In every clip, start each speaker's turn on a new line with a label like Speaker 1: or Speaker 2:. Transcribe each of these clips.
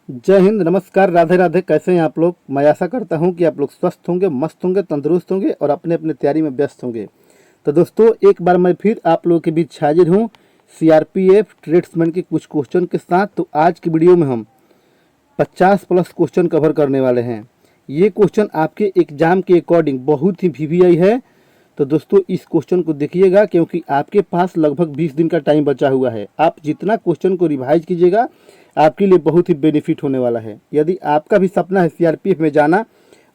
Speaker 1: जय हिंद, नमस्कार, राधे राधे। कैसे हैं आप लोग? मैं आशा करता हूं कि आप लोग स्वस्थ होंगे, मस्त होंगे, तंदुरुस्त होंगे और अपने अपने तैयारी में व्यस्त होंगे। तो दोस्तों, एक बार मैं फिर आप लोगों के बीच हाजिर हूं सीआरपीएफ ट्रेड्समैन के कुछ क्वेश्चन के साथ। तो आज की वीडियो में हम 50 प्लस क्वेश्चन कवर करने वाले हैं। ये क्वेश्चन आपके एग्जाम के अकॉर्डिंग बहुत ही वीवीआई है। तो दोस्तों, इस क्वेश्चन को देखिएगा क्योंकि आपके पास लगभग 20 दिन का टाइम बचा हुआ है। आप जितना क्वेश्चन को रिवाइज कीजिएगा आपके लिए बहुत ही बेनिफिट होने वाला है। यदि आपका भी सपना है सीआरपीएफ में जाना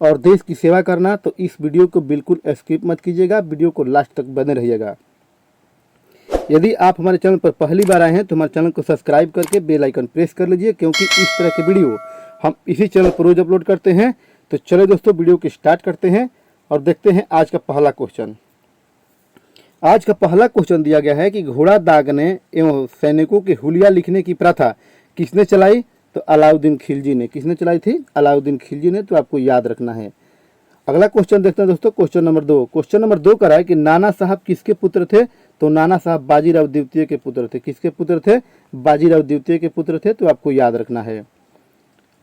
Speaker 1: और देश की सेवा करना तो इस वीडियो को बिल्कुल स्किप मत कीजिएगा, वीडियो को लास्ट तक बने रहिएगा। यदि आप हमारे चैनल पर पहली बार आए हैं तो हमारे चैनल को सब्सक्राइब करके बेल आइकन प्रेस कर लीजिए, क्योंकि इस तरह के वीडियो हम इसी चैनल पर रोज अपलोड करते हैं। तो चलो दोस्तों, वीडियो को स्टार्ट करते हैं और देखते हैं आज का पहला क्वेश्चन। आज का पहला क्वेश्चन दिया गया है कि घोड़ा दागने एवं सैनिकों के हुलिया लिखने की प्रथा किसने चलाई? तो अलाउद्दीन खिलजी ने। किसने चलाई थी? अलाउद्दीन खिलजी ने। तो आपको याद रखना है। अगला क्वेश्चन देखते हैं दोस्तों, क्वेश्चन नंबर 2। क्वेश्चन नंबर 2 कर रहा है कि नाना साहब किसके पुत्र थे? तो नाना साहब बाजीराव द्वितीय के पुत्र थे। किसके पुत्र थे? बाजीराव द्वितीय के पुत्र थे। तो आपको याद रखना है।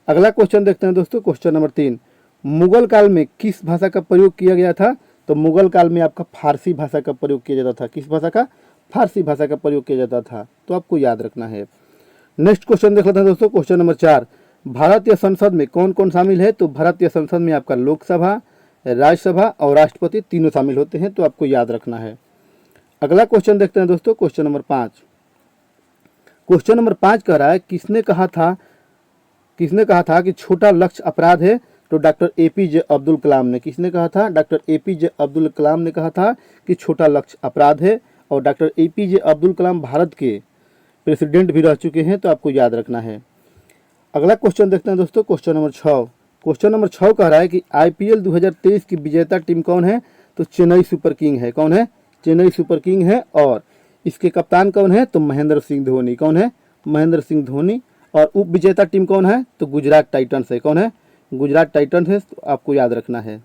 Speaker 1: अगला क्वेश्चन देखते हैं दोस्तों, क्वेश्चन नंबर 3। मुगल काल में किस भाषा का प्रयोग किया गया था? तो मुगल काल में आपका फारसी भाषा का प्रयोग किया जाता था। किस भाषा का? फारसी भाषा का प्रयोग किया जाता था। तो आपको याद रखना है। नेक्स्ट क्वेश्चन देख लेते हैं दोस्तों, क्वेश्चन नंबर 4। भारतीय संसद में कौन कौन शामिल है? तो भारतीय संसद में आपका लोकसभा, राज्यसभा और राष्ट्रपति तीनों शामिल होते हैं। तो आपको याद रखना है। अगला क्वेश्चन देखते हैं दोस्तों, क्वेश्चन नंबर 5। क्वेश्चन नंबर 5 कह रहा है किसने कहा था कि छोटा लक्ष्य अपराध है? तो डॉक्टर एपीजे अब्दुल कलाम ने। किसने कहा था? डॉक्टर एपीजे अब्दुल कलाम ने कहा था कि छोटा लक्ष्य अपराध है। और डॉक्टर एपीजे अब्दुल कलाम भारत के प्रेसिडेंट भी रह चुके हैं। तो आपको याद रखना है। अगला क्वेश्चन देखते हैं दोस्तों, क्वेश्चन नंबर 6। क्वेश्चन नंबर 6 कह रहा है कि आईपीएल 2023 की विजेता टीम कौन है? तो चेन्नई सुपर किंग है। कौन है? चेन्नई सुपर किंग है। और इसके कप्तान कौन है? तो महेंद्र सिंह धोनी। कौन है? महेंद्र सिंह धोनी। और उप विजेता टीम कौन है? तो गुजरात टाइटंस है। कौन है? गुजरात टाइटंस है। तो आपको याद रखना है।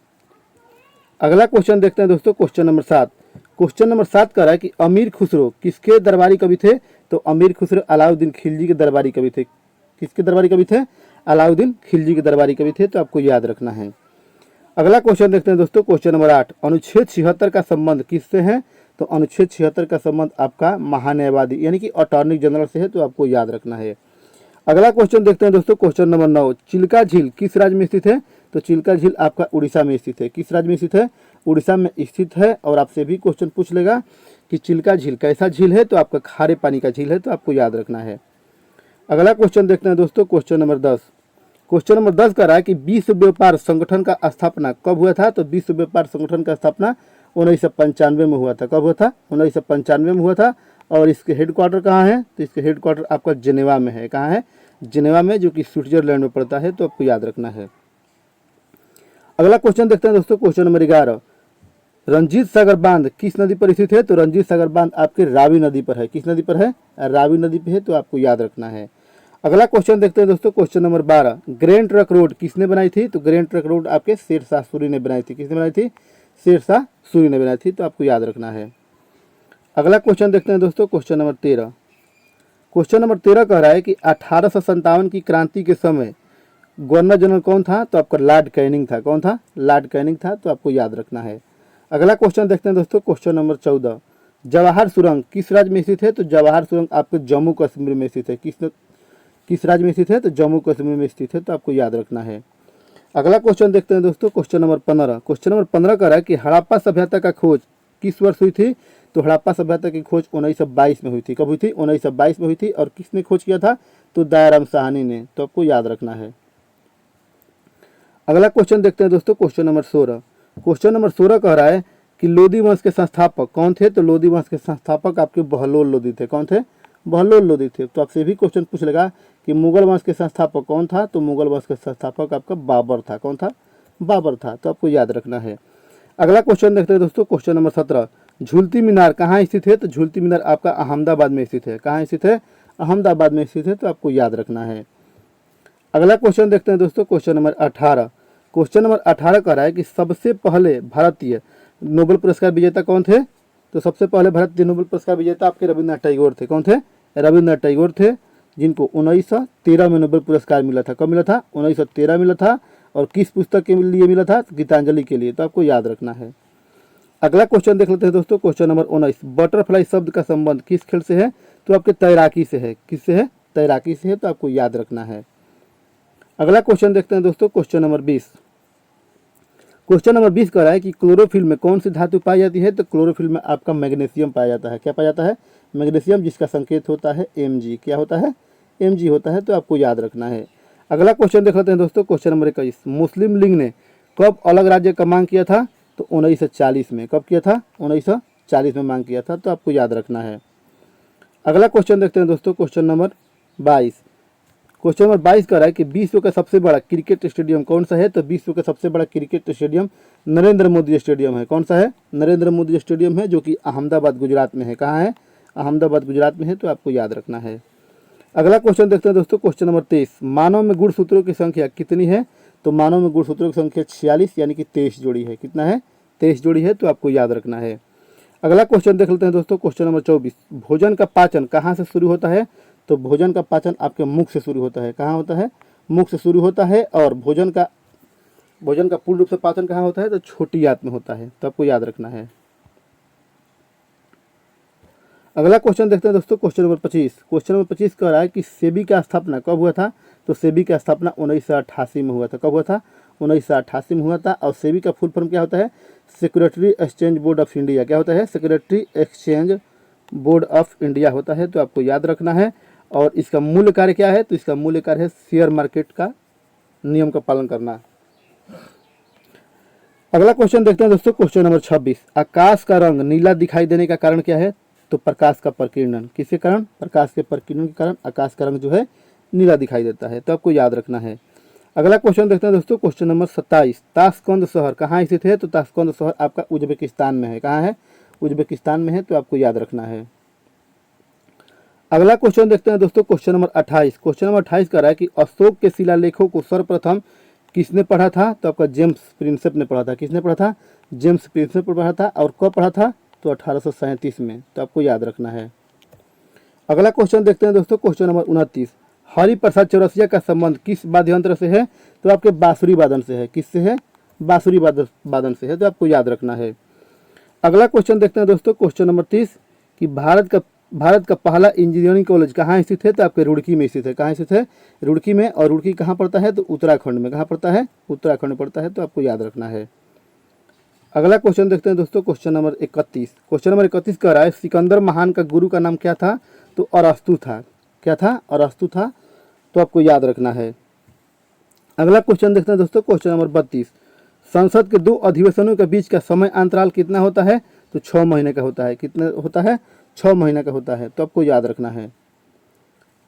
Speaker 1: अगला क्वेश्चन देखते हैं दोस्तों, क्वेश्चन नंबर 7। क्वेश्चन नंबर 7 कह रहा है कि अमीर खुसरो किसके दरबारी कवि थे? तो अमीर खुसरो अलाउद्दीन खिलजी के दरबारी कवि थे। किसके दरबारी कवि थे? अलाउद्दीन खिलजी के दरबारी कवि थे। तो आपको याद रखना है। अगला क्वेश्चन देखते हैं दोस्तों, क्वेश्चन नंबर 8। अनुच्छेद 76 का संबंध किससे है? तो अनुच्छेद 76 का संबंध आपका महान्यायवादी यानी कि अटॉर्नी जनरल से है। तो आपको याद रखना है। अगला क्वेश्चन देखते हैं दोस्तों, क्वेश्चन नंबर 9। चिल्का झील किस राज्य में स्थित है? तो चिल्का झील आपका उड़ीसा में स्थित है। किस राज्य में स्थित है? उड़ीसा में स्थित है। और आपसे भी क्वेश्चन पूछ लेगा कि चिल्का झील कैसा झील है? तो आपका खारे पानी का झील है। तो आपको याद रखना है। अगला क्वेश्चन देखते हैं दोस्तों, क्वेश्चन नंबर 10। क्वेश्चन नंबर 10 कह रहा है कि विश्व व्यापार संगठन का स्थापना कब हुआ था? तो विश्व व्यापार संगठन का स्थापना 1995 में हुआ था। कब हुआ था? 1995 में हुआ था। और इसके हेडक्वार्टर कहाँ है? तो इसके हेडक्वार्टर आपका जिनेवा में है। कहाँ है? जिनेवा में, जो कि स्विट्जरलैंड में पड़ता है। तो आपको याद रखना है। अगला क्वेश्चन देखते हैं दोस्तों, क्वेश्चन नंबर 11। रंजीत सागर बांध किस नदी पर स्थित है? तो रंजीत सागर बांध आपके रावी नदी पर है। किस नदी पर है? रावी नदी पर है। तो आपको याद रखना है। अगला क्वेश्चन देखते हैं दोस्तों, question number 12। Grand truck road किसने बनाई थी? तो ग्रैंड ट्रक रोड आपके शेरशाह सूरी ने बनाई थी। किसने बनाई थी? शेरशाह सूरी ने बनाई थी। तो आपको याद रखना है। अगला क्वेश्चन देखते हैं दोस्तों, क्वेश्चन नंबर 13। क्वेश्चन नंबर 13 कह रहा है कि 1857 की क्रांति के समय गवर्नर जनरल कौन था? तो आपका लॉर्ड कैनिंग था। कौन था? लॉर्ड कैनिंग था। तो आपको याद रखना है। अगला क्वेश्चन देखते हैं दोस्तों, क्वेश्चन नंबर 14। जवाहर सुरंग किस राज्य में स्थित है? तो जवाहर सुरंग आपके जम्मू कश्मीर में स्थित है। किस राज्य में स्थित है? तो जम्मू कश्मीर में स्थित है। तो आपको याद रखना है। अगला क्वेश्चन देखते हैं दोस्तों, क्वेश्चन नंबर 15। क्वेश्चन नंबर 15 कह रहा है कि हड़प्पा सभ्यता का खोज किस वर्ष हुई थी? तो हड़प्पा सभ्यता की खोज 1922 में हुई थी। कब हुई थी? 1922 में हुई थी। और किसने खोज किया था? तो दयाराम साहनी ने। तो आपको याद रखना है। अगला क्वेश्चन देखते हैं दोस्तों, क्वेश्चन नंबर 16। क्वेश्चन नंबर 16 कह रहा है कि लोदी वंश के संस्थापक कौन थे? तो लोदी वंश के संस्थापक आपके बहलोल लोदी थे। कौन थे? बहलोल लोदी थे। तो आपसे भी क्वेश्चन पूछ लेगा कि मुगल वंश के संस्थापक कौन था? तो मुगल वंश के संस्थापक आपका बाबर था। कौन था? बाबर था। तो आपको याद रखना है। अगला क्वेश्चन देखते हैं दोस्तों, क्वेश्चन नंबर 17। झूलती मीनार कहाँ स्थित है? तो झूलती मीनार आपका अहमदाबाद में स्थित है। कहाँ स्थित है? अहमदाबाद में स्थित है। तो आपको याद रखना है। अगला क्वेश्चन देखते हैं दोस्तों, क्वेश्चन नंबर 18। क्वेश्चन नंबर 18 कह रहा है कि सबसे पहले भारतीय नोबेल पुरस्कार विजेता कौन थे? तो सबसे पहले भारतीय नोबेल पुरस्कार विजेता आपके रविन्द्रनाथ टैगोर थे। कौन थे? रविन्द्रनाथ टैगोर थे। जिनको 1913 में नोबेल पुरस्कार मिला था। कब मिला था? 1913 मिला था। और किस पुस्तक के लिए मिला था? गीतांजलि के लिए। तो आपको याद रखना है। अगला क्वेश्चन देख लेते हैं दोस्तों, क्वेश्चन नंबर 19। बटरफ्लाई शब्द का संबंध किस खेल से है? तो आपके तैराकी से है। किससे है? तैराकी से है। तो आपको याद रखना है। अगला क्वेश्चन देखते हैं दोस्तों, क्वेश्चन नंबर 20। क्वेश्चन नंबर 20 कह रहा है कि क्लोरोफिल में कौन सी धातु पाई जाती है? तो क्लोरोफिल में आपका मैग्नीशियम पाया जाता है। क्या पाया जाता है? मैग्नीशियम, जिसका संकेत होता है Mg। क्या होता है? Mg होता है। तो आपको याद रखना है। अगला क्वेश्चन देख लेते हैं दोस्तों, क्वेश्चन नंबर 21। मुस्लिम लीग ने कब अलग राज्य का मांग किया था? तो 1940 में। कब किया था? 1940 में मांग किया था। तो आपको याद रखना है। अगला क्वेश्चन देखते हैं दोस्तों, क्वेश्चन नंबर 22। क्वेश्चन नंबर 22 कह रहा है कि विश्व का सबसे बड़ा क्रिकेट स्टेडियम कौन सा है? तो विश्व का सबसे बड़ा cricket stadium Narendra Modi stadium है। कौन सा है? नरेंद्र मोदी स्टेडियम है, जो कि अहमदाबाद गुजरात में है। कहाँ है? अहमदाबाद गुजरात में है। तो आपको याद रखना है। अगला क्वेश्चन देखते हैं दोस्तों, क्वेश्चन नंबर 23। मानव में गुणसूत्रों की संख्या कितनी है? तो मानव में गुणसूत्रों की संख्या 46 यानी कि 23 जोड़ी है। कितना है? 23 जोड़ी है। तो आपको याद रखना है। अगला क्वेश्चन देख लेते हैं दोस्तों, क्वेश्चन नंबर 24। भोजन का पाचन कहाँ से शुरू होता है? तो भोजन का पाचन आपके मुख से शुरू होता है। कहाँ होता है? मुख से शुरू होता है। और भोजन का पूर्ण रूप से पाचन कहाँ होता है? तो छोटी आंत में होता है। तो आपको याद रखना है। अगला क्वेश्चन देखते हैं दोस्तों, क्वेश्चन नंबर 25। क्वेश्चन नंबर 25 कह रहा है कि सेबी का स्थापना कब हुआ था? तो सेबी का स्थापना 1988 में हुआ था। कब हुआ था? 1988 में हुआ था। और सेबी का फुल फॉर्म क्या होता है? Security exchange board of India. क्या होता है? Security exchange board of India होता है। तो आपको याद रखना है। और इसका मूल कार्य क्या है? तो इसका मूल कार्य है शेयर मार्केट का नियम का पालन करना। अगला क्वेश्चन देखते हैं दोस्तों, क्वेश्चन नंबर 26। आकाश का रंग नीला दिखाई देने का कारण क्या है? तो प्रकाश का प्रकीर्णन। किसके कारण? प्रकाश के प्रकीर्णन के कारण आकाश का रंग जो है नीला दिखाई देता है। तो आपको याद रखना है। अगला क्वेश्चन देखते हैं दोस्तों, क्वेश्चन नंबर 27। ताशकंद शहर कहाँ स्थित है? तो ताशकंद शहर आपका उज्बेकिस्तान में है। कहाँ है? उज्बेकिस्तान में है। तो आपको याद रखना है। अगला क्वेश्चन देखते हैं दोस्तों, क्वेश्चन नंबर 28। क्वेश्चन नंबर 28 कह रहा है कि अशोक के शिलालेखों को सर्वप्रथम किसने पढ़ा था? तो आपका जेम्स प्रिंसेप ने पढ़ा था। किसने पढ़ा था? जेम्स प्रिंसेप ने पढ़ा था। और कब पढ़ा था? तो 1837 में। तो आपको याद रखना है। अगला क्वेश्चन देखते हैं दोस्तों, क्वेश्चन नंबर 29। हरिप्रसाद चौरसिया का संबंध किस वाद्य यंत्र से है? तो आपके बांसुरी वादन से है। किससे है? बांसुरी वादन से है। तो आपको याद रखना है। अगला क्वेश्चन देखते हैं दोस्तों, क्वेश्चन नंबर 30 कि भारत का पहला इंजीनियरिंग कॉलेज कहाँ स्थित है? तो आपके रुड़की में स्थित है। कहाँ स्थित है? रुड़की में। और रुड़की कहाँ पड़ता है? तो उत्तराखंड में। कहाँ पड़ता है? उत्तराखंड में पड़ता है। तो आपको याद रखना है। अगला क्वेश्चन देखते हैं दोस्तों, क्वेश्चन नंबर 31। क्वेश्चन नंबर 31 कह रहा है सिकंदर महान का गुरु का नाम क्या था? तो अरस्तु था। क्या था? अरस्तु था। तो आपको याद रखना है। अगला क्वेश्चन देखते हैं दोस्तों, क्वेश्चन नंबर 32। संसद के 2 अधिवेशनों के बीच का समय अंतराल कितना होता है? तो 6 महीने का होता है। कितना होता है? 6 महीने का होता है। तो आपको याद रखना है।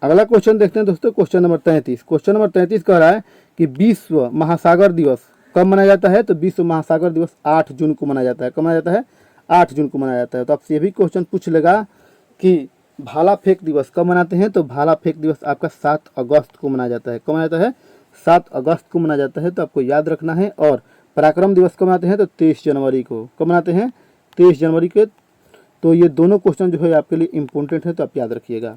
Speaker 1: अगला क्वेश्चन देखते हैं दोस्तों, क्वेश्चन नंबर 33। क्वेश्चन नंबर 33 कह रहा है कि विश्व महासागर दिवस कब मनाया जाता है? तो विश्व महासागर दिवस 8 जून को मनाया जाता है। कब मनाया जाता है? 8 जून को मनाया जाता है। तो आपसे ये भी क्वेश्चन पूछ लेगा कि भाला फेंक दिवस कब मनाते हैं? तो भाला फेंक दिवस आपका 7 अगस्त को मनाया जाता है। कब मनाया जाता है? 7 अगस्त को मनाया जाता है। तो आपको याद रखना है। और पराक्रम दिवस कब मनाते हैं? तो 23 जनवरी को। कब मनाते हैं? 23 जनवरी के। तो ये दोनों क्वेश्चन जो है आपके लिए इंपॉर्टेंट है। तो आप याद रखिएगा।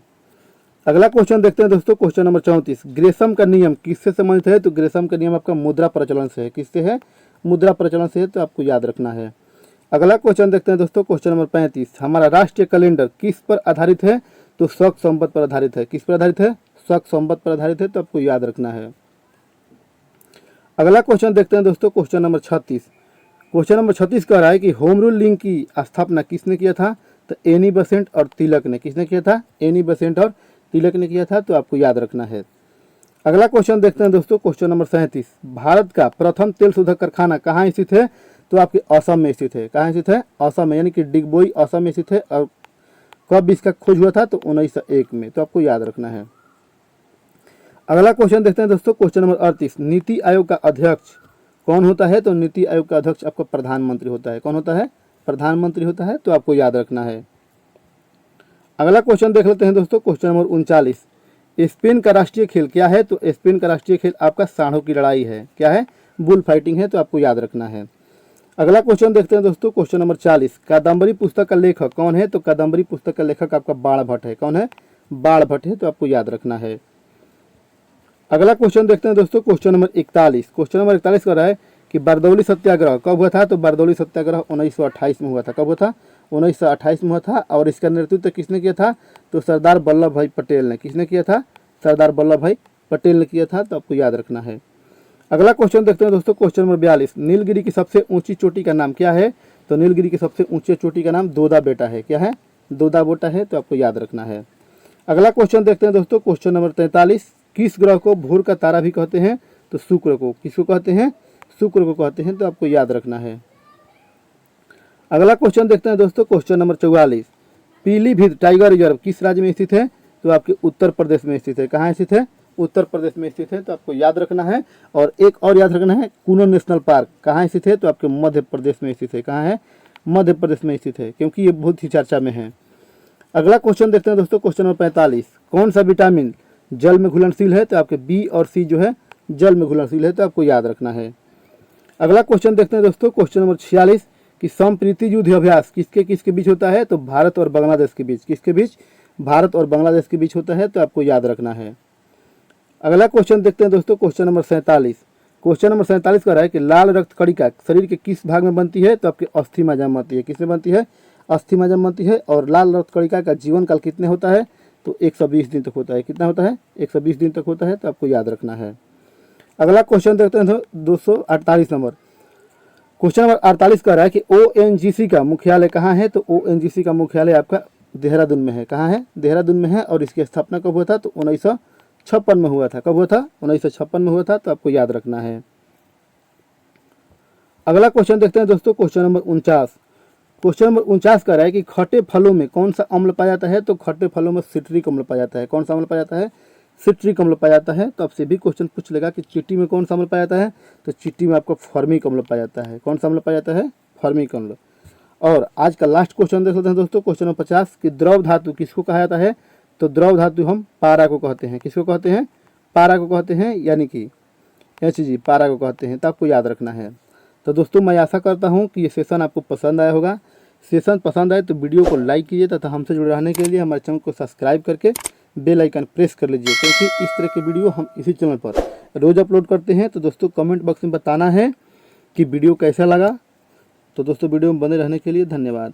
Speaker 1: अगला क्वेश्चन देखते हैं दोस्तों, क्वेश्चन नंबर 34। ग्रेसम का नियम किससे संबंधित है? तो ग्रेसम का नियम आपका मुद्रा प्रचलन से है। किससे है? मुद्रा प्रचलन से है। तो आपको याद रखना है। अगला क्वेश्चन देखते हैं दोस्तों, क्वेश्चन नंबर 35। हमारा राष्ट्रीय कैलेंडर किस पर आधारित है? तो शक संपत पर आधारित है। किस पर आधारित है? शक संपत पर आधारित है। तो आपको याद रखना है। अगला क्वेश्चन देखते हैं दोस्तों, क्वेश्चन नंबर 36। क्वेश्चन नंबर 36 कह रहा है कि होम रूल लिंक की स्थापना किसने किया था? तो एनी बेसेंट और तिलक ने। किसने किया था? एनी बेसेंट और तिलक ने किया था। तो आपको याद रखना है। अगला क्वेश्चन देखते हैं दोस्तों, क्वेश्चन नंबर 37। भारत का प्रथम तेल शोधक कारखाना कहाँ स्थित है? तो आपके असम में स्थित है। कहाँ स्थित है? असम में, यानी कि डिगबोई असम में स्थित है। और कब इसका खोज हुआ था? तो 1901 में। तो आपको याद रखना है। अगला क्वेश्चन देखते हैं दोस्तों, क्वेश्चन नंबर 38। नीति आयोग का अध्यक्ष कौन होता है? तो नीति आयोग का अध्यक्ष आपका प्रधानमंत्री होता है। कौन होता है? प्रधानमंत्री होता है। तो आपको याद रखना है। अगला क्वेश्चन देख लेते हैं दोस्तों, क्वेश्चन नंबर 39। स्पेन का राष्ट्रीय खेल क्या है? तो स्पेन का राष्ट्रीय खेल आपका सांडों की लड़ाई है। क्या है? बुल फाइटिंग है। तो आपको याद रखना है। अगला क्वेश्चन देखते हैं दोस्तों, क्वेश्चन नंबर 40। कादम्बरी पुस्तक का लेखक कौन है? तो कादम्बरी पुस्तक का लेखक आपका बाण भट्ट है। कौन है? बाढ़ भट्ट है, तो आपको याद रखना है। अगला क्वेश्चन देखते हैं दोस्तों, क्वेश्चन नंबर 41। क्वेश्चन नंबर 41 कह रहा है कि बारदौली सत्याग्रह कब हुआ था? तो बारदौली सत्याग्रह 1928 में हुआ था। कब हुआ था? 1928 में हुआ था। और इसका नेतृत्व किसने किया था? तो सरदार वल्लभ भाई पटेल ने। किसने किया था? सरदार वल्लभ भाई पटेल ने किया था, तो आपको याद रखना है। अगला क्वेश्चन देखते हैं दोस्तों, क्वेश्चन नंबर 42। नीलगिरी की सबसे ऊंची चोटी का नाम क्या है? तो नीलगिरी की सबसे ऊंची चोटी का नाम दोदा बेटा है। क्या है? दोदा बेटा है, तो आपको याद रखना है। अगला क्वेश्चन देखते हैं दोस्तों, क्वेश्चन नंबर 43। किस ग्रह को भोर का तारा भी कहते हैं? तो शुक्र को। किसको कहते हैं? शुक्र को कहते हैं, तो आपको याद रखना है। अगला क्वेश्चन देखते हैं दोस्तों, question number 44। Pilibhit tiger reserve किस राज्य में स्थित है? तो आपके उत्तर प्रदेश में स्थित है। कहाँ स्थित है? उत्तर प्रदेश में स्थित है, तो आपको याद रखना है। और एक और याद रखना है, कूनो नेशनल पार्क कहाँ स्थित है? तो आपके मध्य प्रदेश में स्थित है। कहाँ है? मध्य प्रदेश में स्थित है, क्योंकि ये बहुत ही चर्चा में है। अगला क्वेश्चन देखते हैं दोस्तों, क्वेश्चन नंबर 45। कौन सा विटामिन जल में घुलनशील है? तो आपके बी और सी जो है जल में घुलनशील है, तो आपको याद रखना है। अगला क्वेश्चन देखते हैं दोस्तों, क्वेश्चन नंबर 46 कि संप्रीति युद्ध अभ्यास किसके किसके बीच होता है? तो भारत और बांग्लादेश के बीच। किसके बीच? भारत और बांग्लादेश के बीच होता है, तो आपको याद रखना है। अगला क्वेश्चन देखते हैं दोस्तों, क्वेश्चन नंबर 47। क्वेश्चन नंबर 47 कह रहा है कि लाल रक्त कणिका शरीर के किस भाग में बनती है? तो आपके अस्थि मज्जा में बनती है। किसमें बनती है? अस्थि मज्जा में बनती है। और लाल रक्त कणिका का जीवन काल कितने होता है? तो 120 दिन तक होता है। कितना होता है? 120 दिन तक होता है, तो आपको याद रखना है। अगला क्वेश्चन देखते हैं 248 नंबर। क्वेश्चन नंबर 48 कह रहा है कि ONGC का मुख्यालय कहाँ है? तो ONGC का मुख्यालय आपका देहरादून में है। कहाँ है? देहरादून में है। और इसकी स्थापना कब हुआ था? तो 1956 में हुआ था। कब हुआ था? 1956 में हुआ था, तो आपको याद रखना है। अगला क्वेश्चन देखते हैं दोस्तों, क्वेश्चन नंबर 49। क्वेश्चन नंबर 49 कह रहा है कि खट्टे फलों में कौन सा अम्ल पाया जाता है? तो खट्टे फलों में सिट्रिक अम्ल पाया जाता है। कौन सा अम्ल पाया जाता है? सिट्रिक अम्ल पाया जाता है। तो आपसे भी क्वेश्चन पूछ लेगा कि चींटी में कौन सा अम्ल पाया जाता है? तो चींटी में आपको फॉर्मिक अम्ल पाया जाता है। कौन सा अम्ल पाया जाता है? फॉर्मिक अम्ल। और आज का लास्ट क्वेश्चन देख लेते हैं दोस्तों, क्वेश्चन नंबर 50 कि द्रव धातु किसको कहा जाता है? तो द्रव धातु हम पारा को कहते हैं। किसको कहते हैं? पारा को कहते हैं, यानी कि HG पारा को कहते हैं, तो आपको याद रखना है। तो दोस्तों मैं आशा करता हूँ कि ये सेशन आपको पसंद आया होगा। सेशन पसंद आए तो वीडियो को लाइक कीजिए तथा हमसे जुड़े रहने के लिए हमारे चैनल को सब्सक्राइब करके बेल आइकन प्रेस कर लीजिए, क्योंकि इस तरह के वीडियो हम इसी चैनल पर रोज़ अपलोड करते हैं। तो दोस्तों कमेंट बॉक्स में बताना है कि वीडियो कैसा लगा। तो दोस्तों वीडियो में बने रहने के लिए धन्यवाद।